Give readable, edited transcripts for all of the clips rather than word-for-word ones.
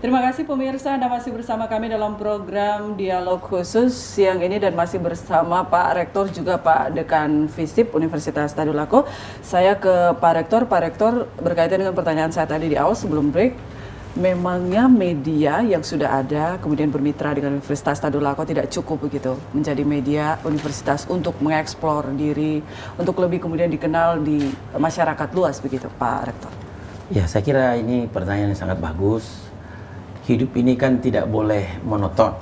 Terima kasih pemirsa, Anda masih bersama kami dalam program Dialog Khusus siang ini dan masih bersama Pak Rektor juga Pak Dekan FISIP Universitas Tadulako. Saya ke Pak Rektor berkaitan dengan pertanyaan saya tadi di awal sebelum break. Memangnya media yang sudah ada kemudian bermitra dengan Universitas Tadulako tidak cukup begitu menjadi media universitas untuk mengeksplor diri, untuk lebih kemudian dikenal di masyarakat luas begitu Pak Rektor? Ya, saya kira ini pertanyaan yang sangat bagus. Hidup ini kan tidak boleh monoton.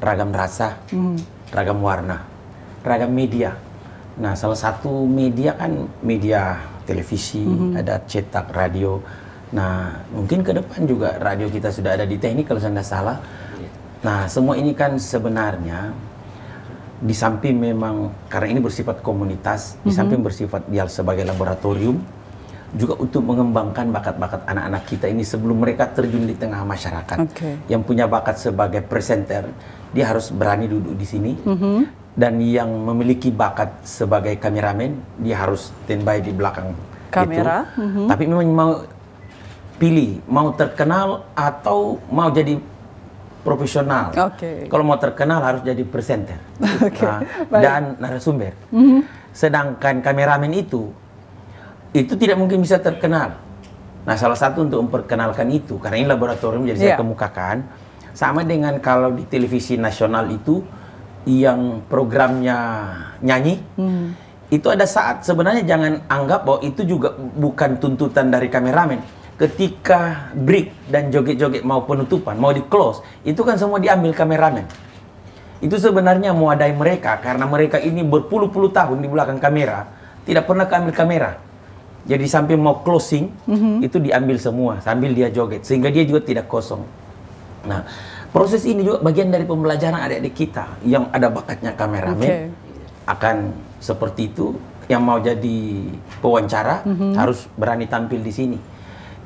Ragam rasa, ragam warna, ragam media. Nah, salah satu media kan media televisi, ada cetak, radio. Nah, mungkin ke depan juga radio kita sudah ada di teknik kalau saya tidak salah. Nah, semua ini kan sebenarnya di samping memang karena ini bersifat komunitas, di samping bersifat dia sebagai laboratorium, juga untuk mengembangkan bakat-bakat anak-anak kita ini sebelum mereka terjun di tengah masyarakat. Yang punya bakat sebagai presenter, dia harus berani duduk di sini. Dan yang memiliki bakat sebagai kameramen, dia harus standby di belakang kamera. Tapi memang mau pilih, mau terkenal atau mau jadi profesional. Kalau mau terkenal harus jadi presenter dan narasumber. Sedangkan kameramen itu tidak mungkin bisa terkenal. Nah, salah satu untuk memperkenalkan itu, karena ini laboratorium jadi saya kemukakan, sama dengan kalau di televisi nasional itu yang programnya nyanyi, itu ada saat sebenarnya jangan anggap bahwa itu juga bukan tuntutan dari kameramen. Ketika break dan joget-joget mau penutupan, mau di close, itu kan semua diambil kameramen. Itu sebenarnya mewadai mereka, karena mereka ini berpuluh-puluh tahun di belakang kamera, tidak pernah ambil kamera. Jadi sampai mau closing, itu diambil semua sambil dia joget, sehingga dia juga tidak kosong. Nah, proses ini juga bagian dari pembelajaran adik-adik kita yang ada bakatnya kameramen, akan seperti itu. Yang mau jadi pewawancara harus berani tampil di sini.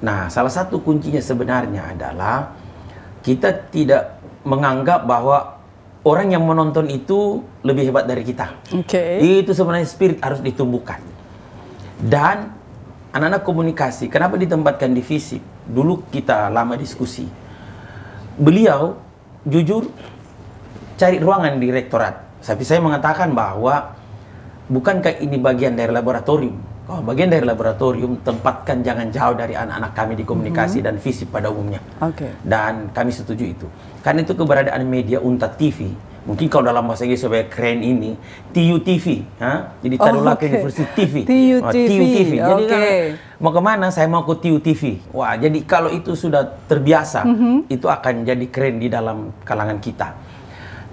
Nah, salah satu kuncinya sebenarnya adalah kita tidak menganggap bahwa orang yang menonton itu lebih hebat dari kita. Itu sebenarnya spirit harus ditumbuhkan. Dan anak-anak komunikasi, kenapa ditempatkan di FISIP? Dulu kita lama diskusi. Beliau jujur cari ruangan di rektorat. Tapi saya mengatakan bahwa bukankah ini bagian dari laboratorium? Kalau bagian dari laboratorium, tempatkan jangan jauh dari anak-anak kami di komunikasi dan FISIP pada umumnya. Dan kami setuju itu. Karena itu keberadaan media Unta TV. Mungkin kalau dalam bahasa Inggris supaya keren ini, TUTV, jadi Tadulako University TV. TUTV. Jadi mau kemana? Saya mau ke TUTV. Wah, jadi kalau itu sudah terbiasa, itu akan jadi keren di dalam kalangan kita.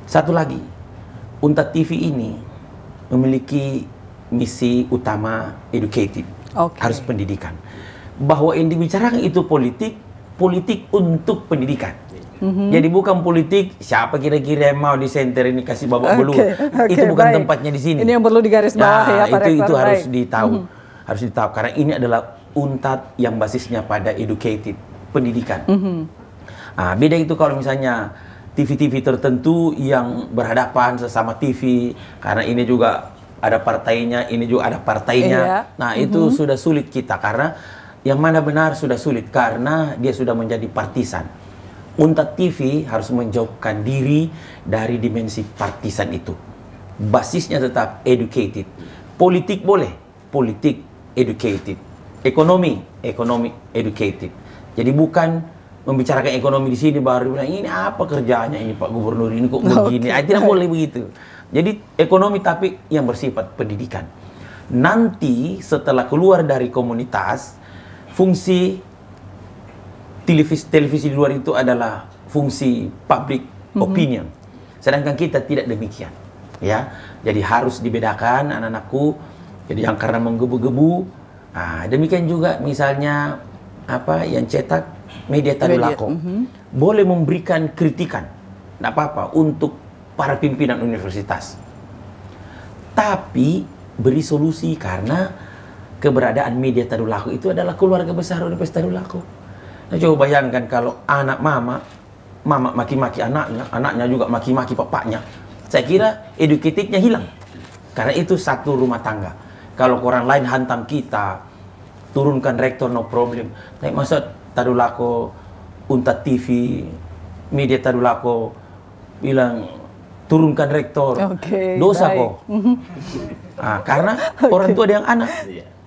Satu lagi, Unta TV ini memiliki misi utama educated, harus pendidikan. Bahwa yang dibicarakan itu politik untuk pendidikan. Jadi bukan politik siapa kira-kira yang mau disenter ini kasih babak belur. Itu bukan tempatnya di sini. Ini yang perlu digarisbawahi ya Pak Rektor. Itu harus ditahu. Harus ditahu karena ini adalah UNTAD yang basisnya pada educated, pendidikan. Beda itu kalau misalnya TV-TV tertentu yang berhadapan sesama TV, karena ini juga ada partainya, ini juga ada partainya. Nah, itu sudah sulit kita karena yang mana benar sudah sulit karena dia sudah menjadi partisan. Unta TV harus menjauhkan diri dari dimensi partisan itu. Basisnya tetap educated. Politik boleh, politik educated. Ekonomi educated. Jadi bukan membicarakan ekonomi di sini baru bilang ini apa kerjanya ini Pak Gubernur ini kok begini. Tidak boleh begitu. Jadi ekonomi tapi yang bersifat pendidikan. Nanti setelah keluar dari komunitas, fungsi televisi di luar itu adalah fungsi public opinion. Sedangkan kita tidak demikian. Ya, jadi harus dibedakan anak-anakku. Jadi yang karena menggebu-gebu, demikian juga misalnya apa yang cetak media Tadulako boleh memberikan kritikan, tidak apa-apa untuk para pimpinan universitas. Tapi beri solusi karena keberadaan media Tadulako itu adalah keluarga besar Universitas Tadulako. Nah, coba bayangkan kalau anak mama maki-maki anaknya, anaknya juga maki-maki bapaknya. Saya kira edukatifnya hilang. Karena itu satu rumah tangga. Kalau orang lain hantam kita, turunkan rektor no problem. Tapi masa Tadulako, Unta TV, media Tadulako bilang turunkan rektor, dosa kok. Nah, karena orang tua ada yang anak,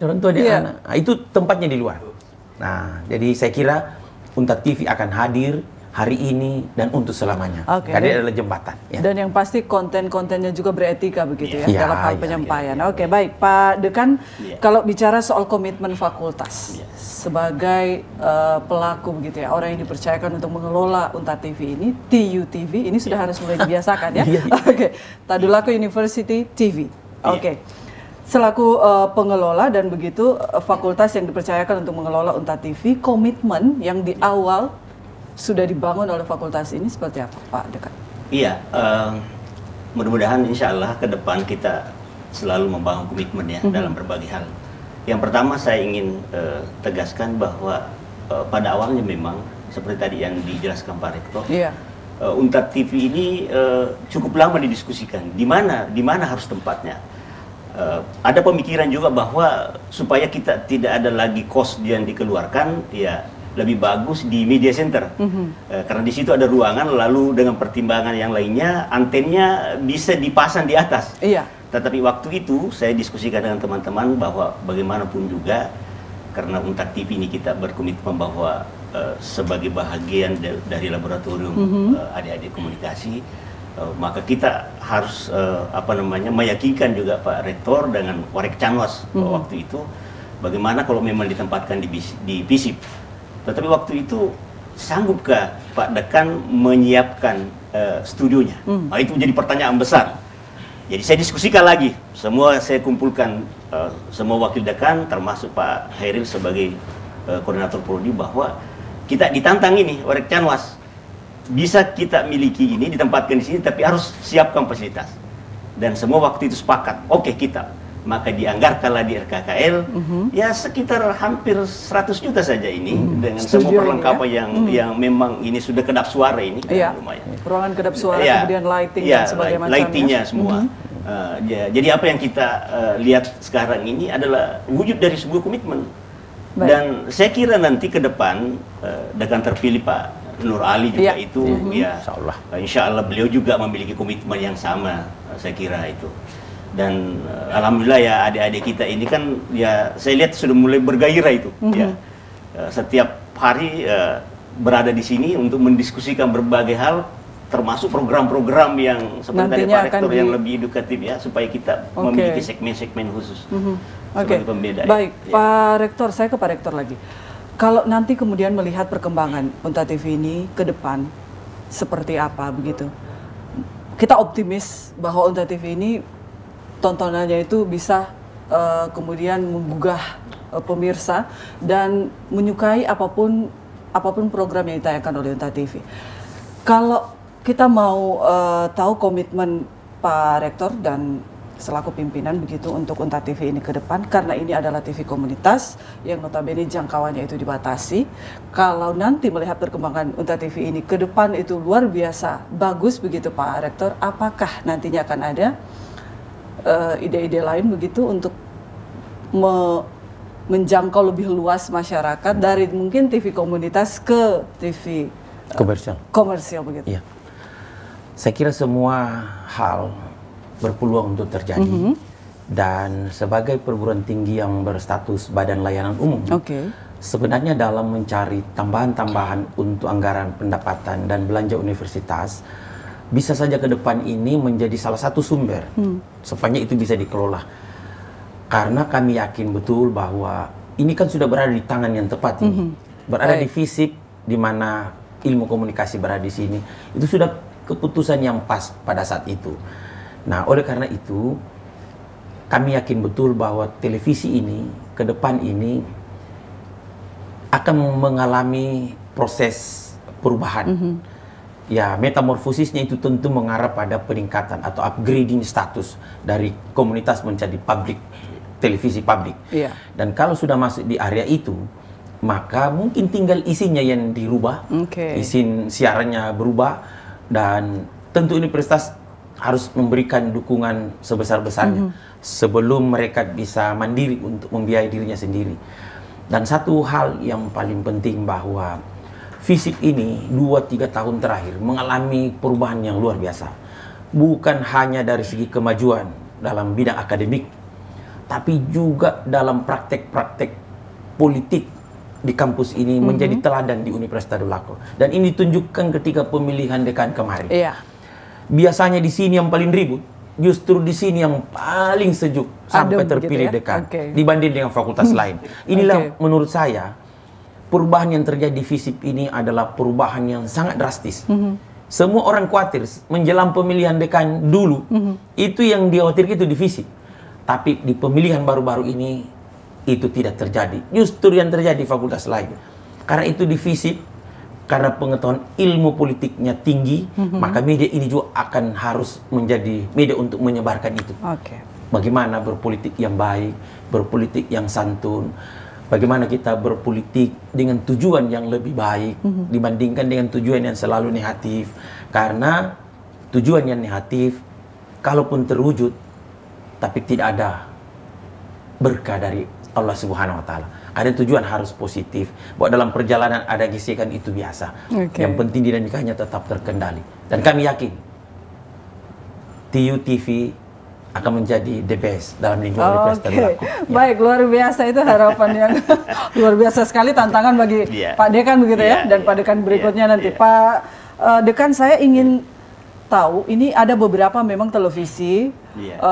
orang tua ada yang anak. Nah, itu tempatnya di luar. Nah, jadi saya kira Unta TV akan hadir hari ini dan untuk selamanya. Karena dia adalah jembatan. Ya. Dan yang pasti konten-kontennya juga beretika begitu ya, dalam hal penyampaian. Oke, baik Pak Dekan, kalau bicara soal komitmen fakultas sebagai pelaku begitu ya, orang yang dipercayakan untuk mengelola Unta TV ini, TUTV ini sudah harus mulai dibiasakan ya. Oke, Tadulako University TV. Oke. Selaku pengelola dan begitu fakultas yang dipercayakan untuk mengelola Unta TV, komitmen yang di awal sudah dibangun oleh fakultas ini seperti apa, Pak Dekan? Iya, mudah-mudahan insya Allah ke depan kita selalu membangun komitmen ya dalam berbagai hal. Yang pertama saya ingin tegaskan bahwa pada awalnya memang seperti tadi yang dijelaskan Pak Rektor, Unta TV ini cukup lama didiskusikan di mana harus tempatnya. Ada pemikiran juga bahwa supaya kita tidak ada lagi cost yang dikeluarkan, ya lebih bagus di media center, karena di situ ada ruangan, lalu dengan pertimbangan yang lainnya antennya bisa dipasang di atas. Tetapi waktu itu saya diskusikan dengan teman-teman bahwa bagaimanapun juga karena Unta TV ini kita berkomitmen bahwa sebagai bahagian dari laboratorium adik-adik komunikasi, maka kita harus meyakinkan juga Pak Rektor dengan Warek Canwas waktu itu bagaimana kalau memang ditempatkan di FISIP. Tetapi waktu itu sanggupkah Pak Dekan menyiapkan studionya? Nah, itu jadi pertanyaan besar. Jadi saya diskusikan lagi, semua saya kumpulkan semua wakil dekan termasuk Pak Hairil sebagai koordinator prodi bahwa kita ditantang ini Warek Canwas. Bisa kita miliki ini, ditempatkan di sini, tapi harus siapkan fasilitas. Dan semua waktu itu sepakat, oke kita. Maka dianggarkanlah di RKKL ya sekitar hampir 100 juta saja ini dengan semua perlengkapan yang memang ini sudah kedap suara ini lumayan. Ruangan kedap suara, kemudian lighting dan sebagainya. Lightingnya semua. Jadi apa yang kita lihat sekarang ini adalah wujud dari sebuah komitmen. Dan saya kira nanti ke depan dengan terpilih Pak Nur Ali juga itu ya insya Allah beliau juga memiliki komitmen yang sama, saya kira itu. Dan alhamdulillah ya adik-adik kita ini kan ya saya lihat sudah mulai bergairah itu ya. Setiap hari berada di sini untuk mendiskusikan berbagai hal termasuk program-program yang seperti tadi Pak Rektor yang lebih edukatif ya supaya kita memiliki segmen-segmen khusus sebagai pembeda. Baik, Pak Rektor, saya ke Pak Rektor lagi. Kalau nanti kemudian melihat perkembangan Unta TV ini ke depan seperti apa begitu? Kita optimis bahwa Unta TV ini tontonannya itu bisa kemudian menggugah pemirsa dan menyukai apapun program yang ditayangkan oleh Unta TV. Kalau kita mau tahu komitmen Pak Rektor dan selaku pimpinan begitu untuk Unta TV ini ke depan, karena ini adalah TV komunitas yang notabene jangkauannya itu dibatasi. Kalau nanti melihat perkembangan Unta TV ini ke depan itu luar biasa bagus begitu Pak Rektor, apakah nantinya akan ada ide-ide lain begitu untuk menjangkau lebih luas masyarakat dari mungkin TV komunitas ke TV komersial begitu? Iya. Saya kira semua hal berpeluang untuk terjadi dan sebagai perguruan tinggi yang berstatus badan layanan umum, sebenarnya dalam mencari tambahan-tambahan untuk anggaran pendapatan dan belanja universitas bisa saja ke depan ini menjadi salah satu sumber sepanjang itu bisa dikelola. Karena kami yakin betul bahwa ini kan sudah berada di tangan yang tepat ini. Berada di FISIP di mana ilmu komunikasi berada di sini. Itu sudah keputusan yang pas pada saat itu. Nah, oleh karena itu kami yakin betul bahwa televisi ini ke depan ini akan mengalami proses perubahan. Ya, metamorfosisnya itu tentu mengarah pada peningkatan atau upgrading status dari komunitas menjadi public televisi publik. Dan kalau sudah masuk di area itu, maka mungkin tinggal isinya yang dirubah, isin siarannya berubah, dan tentu universitas harus memberikan dukungan sebesar-besarnya sebelum mereka bisa mandiri untuk membiayai dirinya sendiri. Dan satu hal yang paling penting bahwa FISIP ini 2-3 tahun terakhir mengalami perubahan yang luar biasa. Bukan hanya dari segi kemajuan dalam bidang akademik, tapi juga dalam praktek-praktek politik di kampus ini menjadi teladan di Universitas Tadulako. Dan ini ditunjukkan ketika pemilihan dekan kemarin. Biasanya di sini yang paling ribut, justru di sini yang paling sejuk sampai terpilih dekan dibanding dengan fakultas lain. Inilah menurut saya perubahan yang terjadi di FISIP ini adalah perubahan yang sangat drastis. Semua orang khawatir menjelang pemilihan dekan dulu, itu yang dikhawatirkan itu di FISIP. Tapi di pemilihan baru-baru ini itu tidak terjadi. Justru yang terjadi di fakultas lain. Karena itu di FISIP, karena pengetahuan ilmu politiknya tinggi, maka media ini juga akan harus menjadi media untuk menyebarkan itu. Bagaimana berpolitik yang baik, berpolitik yang santun, bagaimana kita berpolitik dengan tujuan yang lebih baik dibandingkan dengan tujuan yang selalu negatif. Karena tujuan yang negatif, kalaupun terwujud, tapi tidak ada berkah dari Allah Subhanahu wa Ta'ala. Ada tujuan harus positif. Bahwa dalam perjalanan ada gesekan itu biasa. Yang penting dinamikanya tetap terkendali. Dan kami yakin TU TV akan menjadi the best dalam lingkungan Universitas Tadulako. Baik, luar biasa itu harapan yang luar biasa sekali, tantangan bagi Pak Dekan begitu ya, dan Pak Dekan berikutnya nanti. Pak Dekan, saya ingin tahu, ini ada beberapa memang televisi,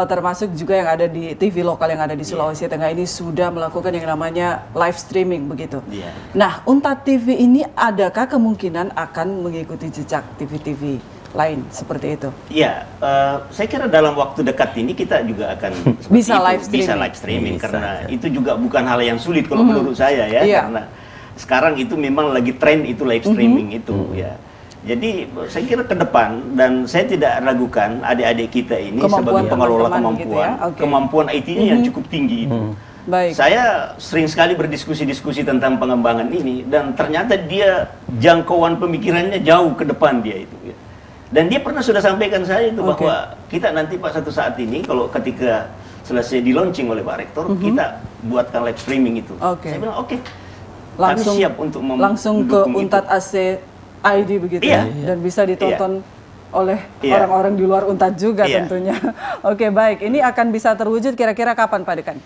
termasuk juga yang ada di TV lokal yang ada di Sulawesi Tengah ini sudah melakukan yang namanya live streaming begitu. Nah, Untat TV ini adakah kemungkinan akan mengikuti jejak TV-TV lain seperti itu? Saya kira dalam waktu dekat ini kita juga akan bisa live streaming karena itu juga bukan hal yang sulit kalau menurut saya ya, karena sekarang itu memang lagi tren itu live streaming itu ya. Jadi saya kira ke depan, dan saya tidak ragukan adik-adik kita ini sebagai pengelola kemampuan IT-nya yang cukup tinggi itu. Saya sering sekali berdiskusi-diskusi tentang pengembangan ini, dan ternyata dia jangkauan pemikirannya jauh ke depan dia itu. Dan dia pernah sudah sampaikan saya itu bahwa kita nanti Pak satu saat ini kalau ketika selesai di launching oleh Pak Rektor, kita buatkan live streaming itu. Saya bilang kami siap untuk langsung ke Untat AC ID begitu ya, dan bisa ditonton oleh orang-orang di luar Untat juga tentunya. Baik, ini akan bisa terwujud kira-kira kapan Pak Dekan?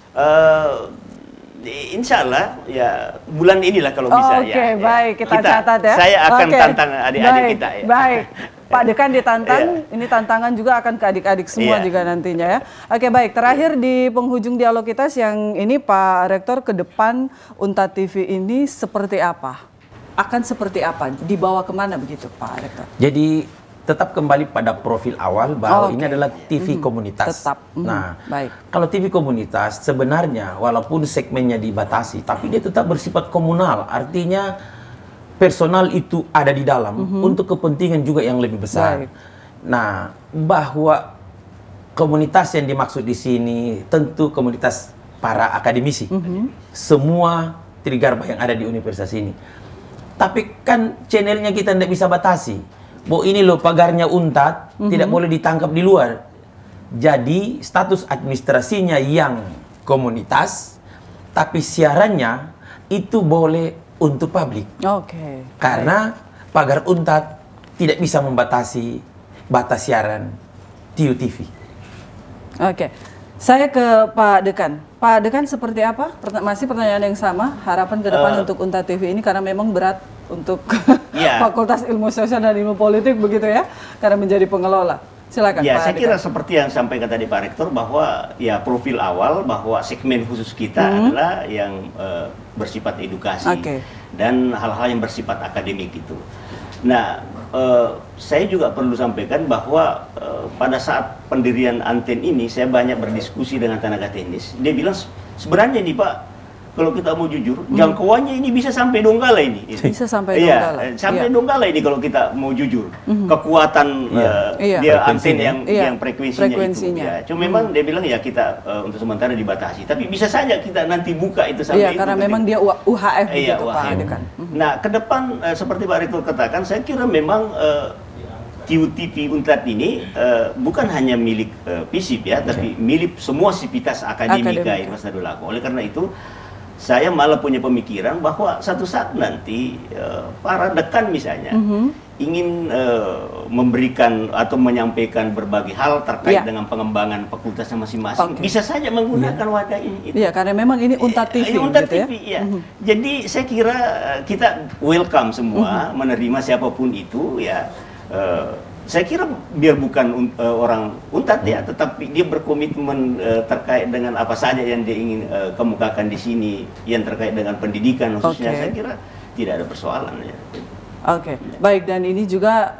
Insya Allah ya bulan inilah kalau bisa baik, kita catat ya. Saya akan tantang adik-adik kita ya. Baik, Pak Dekan ditantang, ini tantangan juga akan ke adik-adik semua juga nantinya ya. Baik, terakhir di penghujung dialog kita siang ini Pak Rektor, ke depan Untat TV ini seperti apa? Akan seperti apa? Dibawa kemana begitu Pak Rektor? Jadi tetap kembali pada profil awal bahwa ini adalah TV komunitas. Nah, kalau TV komunitas sebenarnya walaupun segmennya dibatasi, tapi dia tetap bersifat komunal. Artinya personal itu ada di dalam untuk kepentingan juga yang lebih besar. Nah, bahwa komunitas yang dimaksud di sini tentu komunitas para akademisi. Semua Trigarba yang ada di universitas ini. Tapi kan channelnya kita tidak bisa batasi. Bahwa ini loh pagarnya Untat, tidak boleh ditangkap di luar. Jadi status administrasinya yang komunitas, tapi siarannya itu boleh untuk publik. Karena pagar Untat tidak bisa membatasi batas siaran TU TV. Saya ke Pak Dekan. Pak Dekan, seperti apa? Masih pertanyaan yang sama, harapan ke depan untuk Untat TV ini, karena memang berat untuk Fakultas Ilmu Sosial dan Ilmu Politik begitu ya, karena menjadi pengelola. Silakan Pak saya kira seperti yang sampaikan tadi Pak Rektor, bahwa profil awal bahwa segmen khusus kita adalah yang bersifat edukasi dan hal-hal yang bersifat akademik itu. Nah, saya juga perlu sampaikan bahwa pada saat pendirian Anten ini saya banyak berdiskusi dengan tenaga teknis. Dia bilang sebenarnya nih Pak, kalau kita mau jujur, jangkauannya ini bisa sampai Donggala ini. Bisa sampai Donggala. Iya, sampai Donggala ini kalau kita mau jujur. Kekuatan dia anten yang frekuensinya itu. Ya. Cuma memang dia bilang ya kita untuk sementara dibatasi. Tapi bisa saja kita nanti buka itu sampai itu. Karena memang dia UHF gitu Pak Dekan. Nah, ke depan seperti Pak Rektor katakan, saya kira memang TUTV Untat ini bukan hanya milik FISIP ya, tapi milik semua sivitas akademika Universitas Tadulako. Oleh karena itu, saya malah punya pemikiran bahwa satu saat nanti para dekan misalnya ingin memberikan atau menyampaikan berbagai hal terkait dengan pengembangan fakultasnya masing-masing, bisa saja menggunakan wadah ini. Iya, karena memang ini Untat TV. Untat TV, ya. Jadi saya kira kita welcome semua menerima siapapun itu ya. Saya kira biar bukan orang Untat ya, tetapi dia berkomitmen terkait dengan apa saja yang dia ingin kemukakan di sini, yang terkait dengan pendidikan khususnya, saya kira tidak ada persoalan ya. Baik, dan ini juga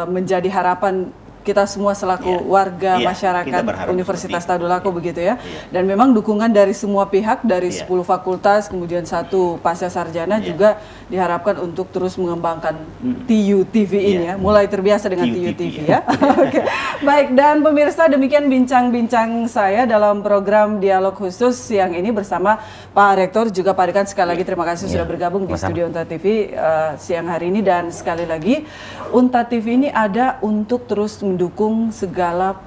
menjadi harapan kita semua selaku warga masyarakat Universitas Tadulako begitu ya. Dan memang dukungan dari semua pihak, dari 10 fakultas, kemudian 1 pasca sarjana juga diharapkan untuk terus mengembangkan TUTV ini ya. Mulai terbiasa dengan TUTV ya. Baik, dan pemirsa, demikian bincang-bincang saya dalam program Dialog Khusus siang ini bersama Pak Rektor juga Pak Dekan. Sekali lagi terima kasih sudah bergabung di studio Untat TV siang hari ini. Dan sekali lagi, Untat TV ini ada untuk terus mendukung segala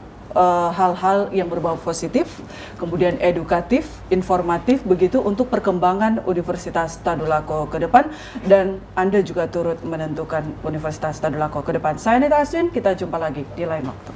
hal-hal yang berbau positif, kemudian edukatif, informatif, begitu untuk perkembangan Universitas Tadulako ke depan, dan Anda juga turut menentukan Universitas Tadulako ke depan. Saya Nita Aswin, kita jumpa lagi di lain waktu.